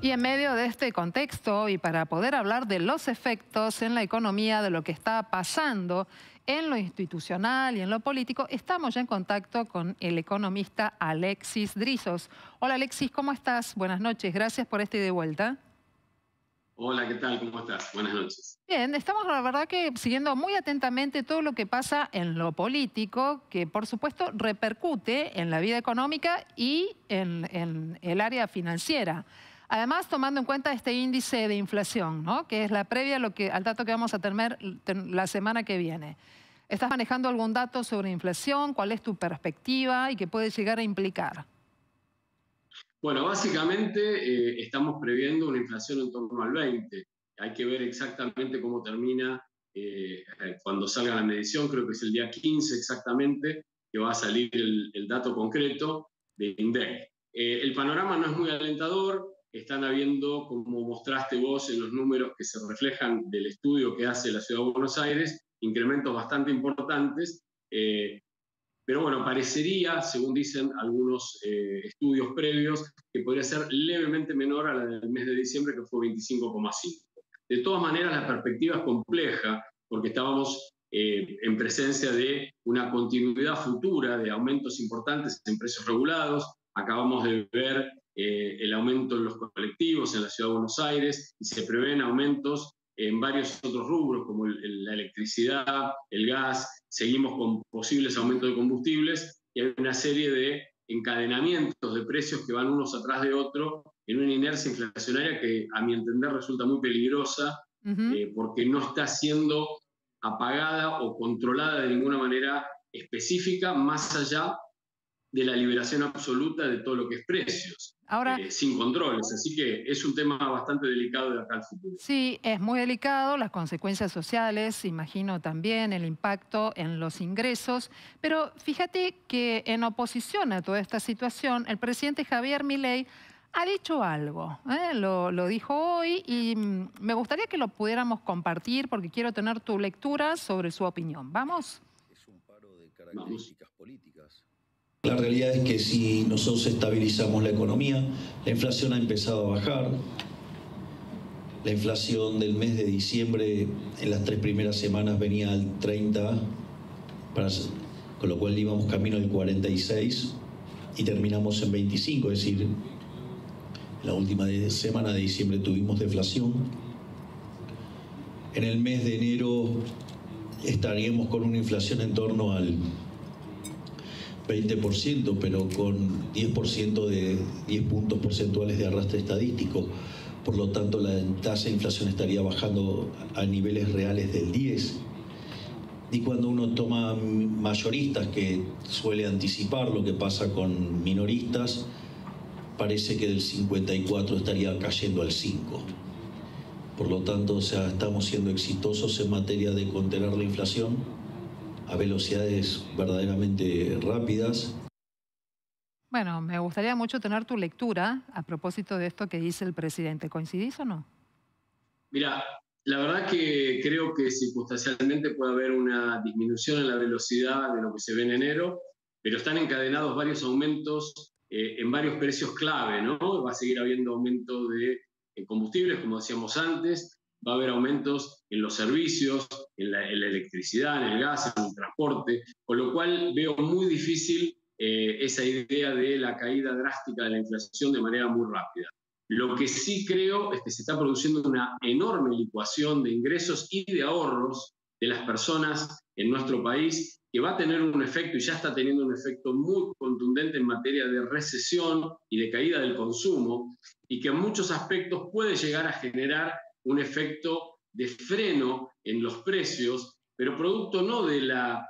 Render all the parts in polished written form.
Y en medio de este contexto, y para poder hablar de los efectos en la economía, de lo que está pasando en lo institucional y en lo político, estamos ya en contacto con el economista Alexis Drizos. Hola Alexis, ¿cómo estás? Buenas noches, gracias por este ida y vuelta. Hola, ¿qué tal? ¿Cómo estás? Buenas noches. Bien, estamos la verdad que siguiendo muy atentamente todo lo que pasa en lo político, que por supuesto repercute en la vida económica y en el área financiera. Además, tomando en cuenta este índice de inflación, ¿no?, que es la previa al dato que vamos a tener la semana que viene. ¿Estás manejando algún dato sobre inflación? ¿Cuál es tu perspectiva y qué puede llegar a implicar? Bueno, básicamente estamos previendo una inflación en torno al 20. Hay que ver exactamente cómo termina cuando salga la medición, creo que es el día 15 exactamente, que va a salir el dato concreto de INDEC. El panorama no es muy alentador, están habiendo, como mostraste vos en los números que se reflejan del estudio que hace la Ciudad de Buenos Aires, incrementos bastante importantes. Pero bueno, parecería, según dicen algunos estudios previos, que podría ser levemente menor a la del mes de diciembre, que fue 25,5. De todas maneras, la perspectiva es compleja, porque estábamos en presencia de una continuidad futura de aumentos importantes en precios regulados. Acabamos de ver el aumento en los colectivos en la Ciudad de Buenos Aires y se prevén aumentos en varios otros rubros, como la electricidad, el gas. Seguimos con posibles aumentos de combustibles y hay una serie de encadenamientos de precios que van unos atrás de otros en una inercia inflacionaria que, a mi entender, resulta muy peligrosa porque no está siendo apagada o controlada de ninguna manera específica, más allá de la liberación absoluta de todo lo que es precios, Ahora, sin controles. Así que es un tema bastante delicado de acá al futuro. sí, es muy delicado, las consecuencias sociales, imagino también el impacto en los ingresos, pero fíjate que en oposición a toda esta situación, el presidente Javier Milei ha dicho algo, lo dijo hoy y me gustaría que lo pudiéramos compartir porque quiero tener tu lectura sobre su opinión. ¿Vamos? Es un paro de características políticas. La realidad es que si nosotros estabilizamos la economía, la inflación ha empezado a bajar. La inflación del mes de diciembre en las 3 primeras semanas venía al 30, con lo cual íbamos camino al 46 y terminamos en 25, es decir, la última semana de diciembre tuvimos deflación. En el mes de enero estaríamos con una inflación en torno al 20%, pero con 10% de 10 puntos porcentuales de arrastre estadístico. Por lo tanto, la tasa de inflación estaría bajando a niveles reales del 10. Y cuando uno toma mayoristas, que suele anticipar lo que pasa con minoristas, parece que del 54 estaría cayendo al 5. Por lo tanto, o sea, estamos siendo exitosos en materia de contener la inflación a velocidades verdaderamente rápidas. Bueno, me gustaría mucho tener tu lectura a propósito de esto que dice el presidente. ¿Coincidís o no? Mira, la verdad que creo que circunstancialmente puede haber una disminución en la velocidad de lo que se ve en enero, pero están encadenados varios aumentos en varios precios clave, ¿no? Va a seguir habiendo aumento de combustibles, como decíamos antes, va a haber aumentos en los servicios, en la electricidad, en el gas, en el transporte, con lo cual veo muy difícil esa idea de la caída drástica de la inflación de manera muy rápida. Lo que sí creo es que se está produciendo una enorme licuación de ingresos y de ahorros de las personas en nuestro país, que va a tener un efecto, y ya está teniendo un efecto muy contundente en materia de recesión y de caída del consumo, y que en muchos aspectos puede llegar a generar un efecto de freno en los precios, pero producto no de la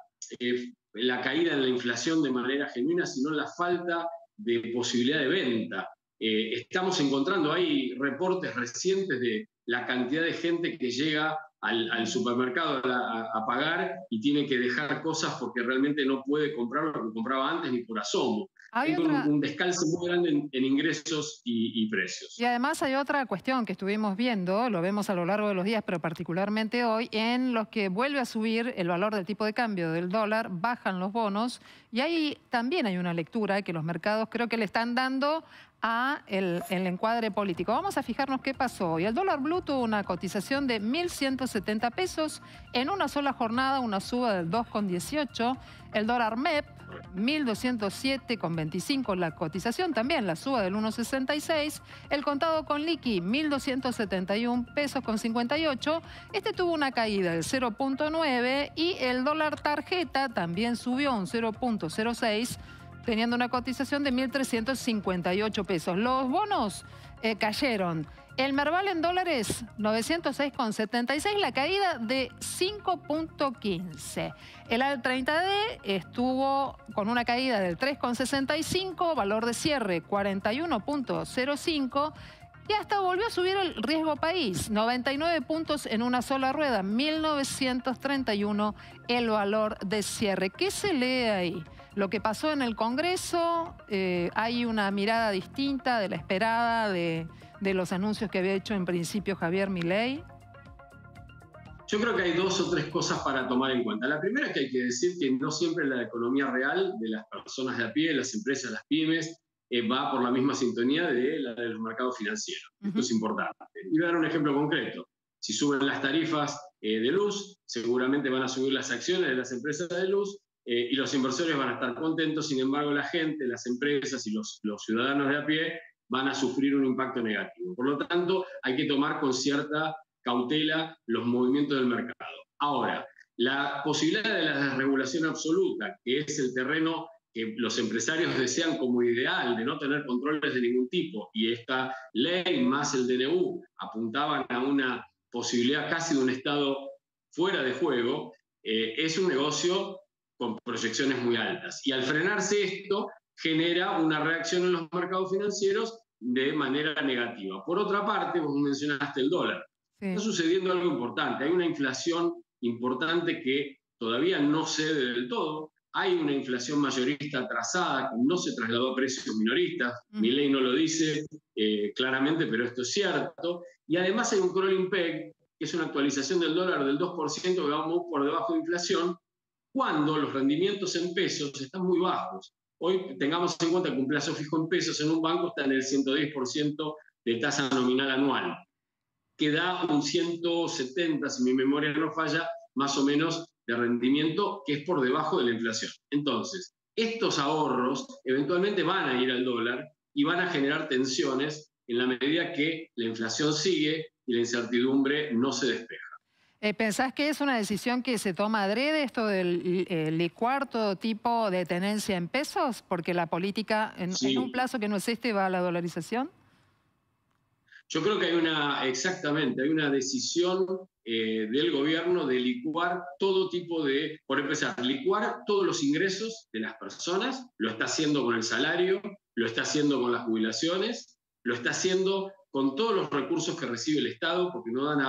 caída en la inflación de manera genuina, sino la falta de posibilidad de venta. Estamos encontrando ahí reportes recientes de la cantidad de gente que llega al supermercado a pagar y tiene que dejar cosas porque realmente no puede comprar lo que compraba antes ni por asomo. Hay un descalce muy grande en ingresos y precios. Y además hay otra cuestión que estuvimos viendo, lo vemos a lo largo de los días, pero particularmente hoy, en los que vuelve a subir el valor del tipo de cambio del dólar, bajan los bonos, y ahí también hay una lectura que los mercados creo que le están dando a el encuadre político. Vamos a fijarnos qué pasó hoy. El dólar blue tuvo una cotización de 1.170 pesos en una sola jornada, una suba del 2,18. El dólar MEP, 1.207,25 la cotización, también la suba del 1,66. El contado con liqui, 1.271 pesos con 58. Este tuvo una caída del 0,9 y el dólar tarjeta también subió un 0,06, teniendo una cotización de 1.358 pesos. Los bonos cayeron. El Merval en dólares, 906,76, la caída de 5,15. El AL30D estuvo con una caída del 3,65, valor de cierre 41,05. Y hasta volvió a subir el riesgo país, 99 puntos en una sola rueda, 1.931 el valor de cierre. ¿Qué se lee ahí? Lo que pasó en el Congreso, hay una mirada distinta de la esperada de los anuncios que había hecho en principio Javier Milei. Yo creo que hay dos o tres cosas para tomar en cuenta. La primera es que hay que decir que no siempre la economía real de las personas de a pie, las empresas, las pymes, va por la misma sintonía de la de los mercados financieros. Esto es importante. Y voy a dar un ejemplo concreto. Si suben las tarifas de luz, seguramente van a subir las acciones de las empresas de luz y los inversores van a estar contentos. Sin embargo, la gente, las empresas y los ciudadanos de a pie van a sufrir un impacto negativo. Por lo tanto, hay que tomar con cierta cautela los movimientos del mercado. Ahora, la posibilidad de la desregulación absoluta, que es el terreno que los empresarios desean como ideal, de no tener controles de ningún tipo, y esta ley más el DNU apuntaban a una posibilidad casi de un Estado fuera de juego, es un negocio con proyecciones muy altas. Y al frenarse esto, genera una reacción en los mercados financieros de manera negativa. Por otra parte, vos mencionaste el dólar. Sí. Está sucediendo algo importante. Hay una inflación importante que todavía no cede del todo. Hay una inflación mayorista atrasada que no se trasladó a precios minoristas. Milei no lo dice claramente, pero esto es cierto. Y además hay un crawling peg, que es una actualización del dólar del 2%, que va muy por debajo de inflación, cuando los rendimientos en pesos están muy bajos. Hoy tengamos en cuenta que un plazo fijo en pesos en un banco está en el 110% de tasa nominal anual, que da un 170, si mi memoria no falla, más o menos de rendimiento, que es por debajo de la inflación. Entonces, estos ahorros eventualmente van a ir al dólar y van a generar tensiones en la medida que la inflación sigue y la incertidumbre no se despeja. ¿Pensás que es una decisión que se toma adrede, esto del licuar todo tipo de tenencia en pesos? Porque la política, en un plazo que no es este, va a la dolarización. Yo creo que hay una decisión del gobierno de licuar todo tipo de, por empezar, licuar todos los ingresos de las personas. Lo está haciendo con el salario, lo está haciendo con las jubilaciones, lo está haciendo con todos los recursos que recibe el Estado, porque no dan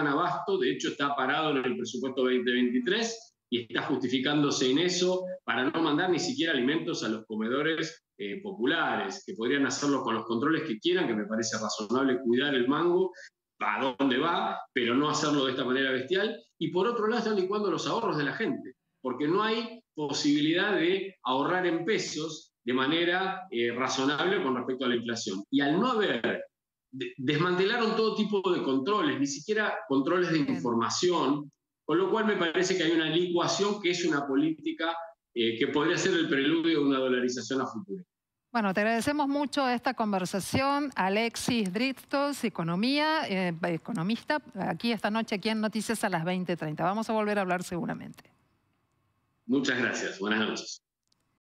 abasto. De hecho, está parado en el presupuesto 2023 y está justificándose en eso para no mandar ni siquiera alimentos a los comedores populares, que podrían hacerlo con los controles que quieran, que me parece razonable cuidar el mango, a dónde va, pero no hacerlo de esta manera bestial. Y por otro lado están licuando los ahorros de la gente, porque no hay posibilidad de ahorrar en pesos de manera razonable con respecto a la inflación. Y al no haber, desmantelaron todo tipo de controles, ni siquiera controles de información, con lo cual me parece que hay una licuación que es una política que podría ser el preludio de una dolarización a futuro. Bueno, te agradecemos mucho esta conversación. Alexis Drittos, economista, aquí esta noche aquí en Noticias a las 20:30. Vamos a volver a hablar seguramente. Muchas gracias. Buenas noches.